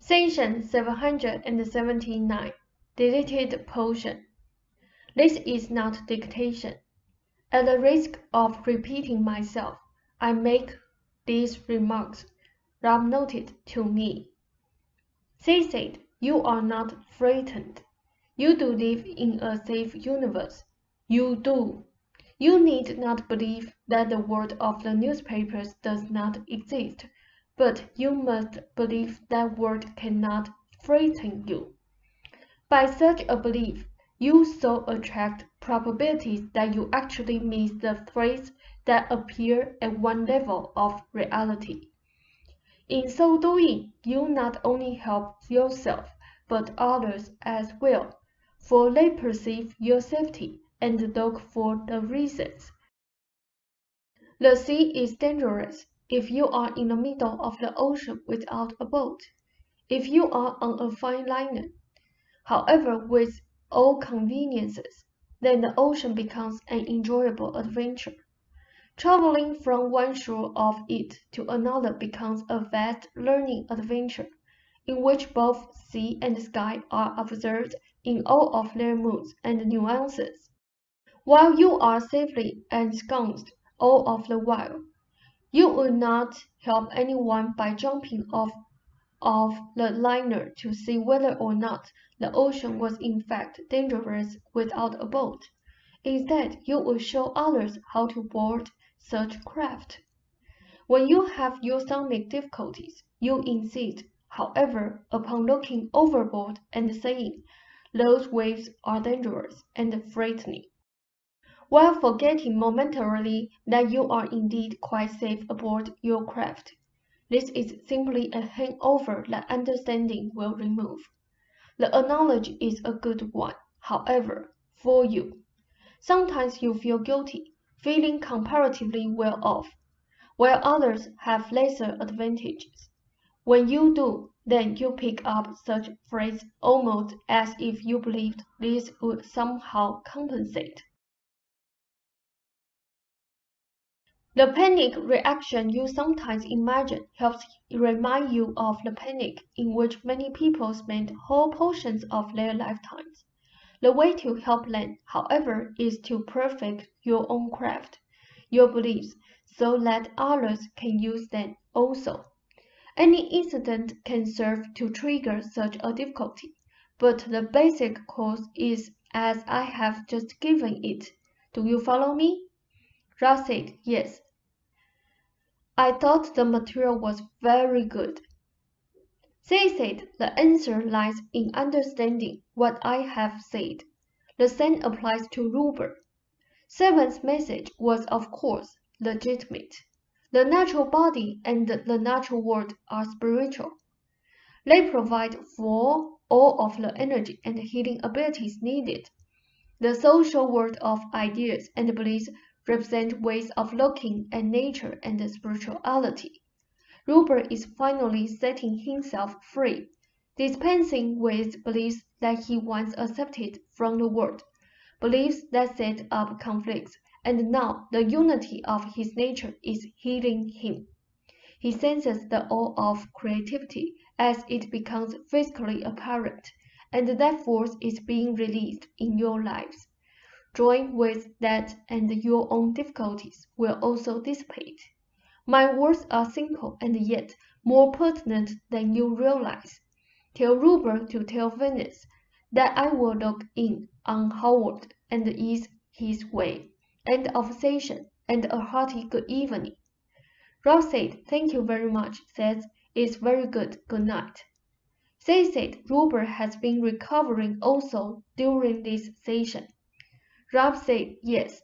Session 779. Deleted portion. This is not dictation. At the risk of repeating myself, I make these remarks. Rob noted to me. They said, "You are not frightened. You do live in a safe universe. You do. You need not believe that the world of the newspapers does not exist, but you must believe that word cannot frighten you. By such a belief, you so attract probabilities that you actually miss the threats that appear at one level of reality. In so doing, you not only help yourself, but others as well, for they perceive your safety and look for the reasons. The sea is dangerous if you are in the middle of the ocean without a boat, if you are on a fine liner. However, with all conveniences, then the ocean becomes an enjoyable adventure. Traveling from one shore of it to another becomes a vast learning adventure, in which both sea and sky are observed in all of their moods and nuances, while you are safely ensconced all of the while. You would not help anyone by jumping off the liner to see whether or not the ocean was in fact dangerous without a boat. Instead, you would show others how to board such craft. When you have your stomach difficulties, you insist, however, upon looking overboard and saying, "Those waves are dangerous and frightening," while forgetting momentarily that you are indeed quite safe aboard your craft. This is simply a hangover that understanding will remove. The analogy is a good one, however, for you. Sometimes you feel guilty, feeling comparatively well off, while others have lesser advantages. When you do, then you pick up such phrases almost as if you believed this would somehow compensate. The panic reaction you sometimes imagine helps remind you of the panic in which many people spend whole portions of their lifetimes. The way to help them, however, is to perfect your own craft, your beliefs, so that others can use them also. Any incident can serve to trigger such a difficulty, but the basic cause is as I have just given it. Do you follow me? Ross said, "Yes." I thought the material was very good. They said, "The answer lies in understanding what I have said." The same applies to Ruber. Seven's message was, of course, legitimate. The natural body and the natural world are spiritual. They provide for all of the energy and healing abilities needed. The social world of ideas and beliefs represent ways of looking at nature and spirituality. Ruber is finally setting himself free, dispensing with beliefs that he once accepted from the world, beliefs that set up conflicts, and now the unity of his nature is healing him. He senses the awe of creativity as it becomes physically apparent, and that force is being released in your lives. Join with that and your own difficulties will also dissipate. My words are simple and yet more pertinent than you realize. Tell Ruber to tell Venus that I will look in on Howard and ease his way. End of session, and a hearty good evening. Rob said, "Thank you very much." Seth, "It's very good. Good night." They said Ruber has been recovering also during this session. Rob said, "Yes,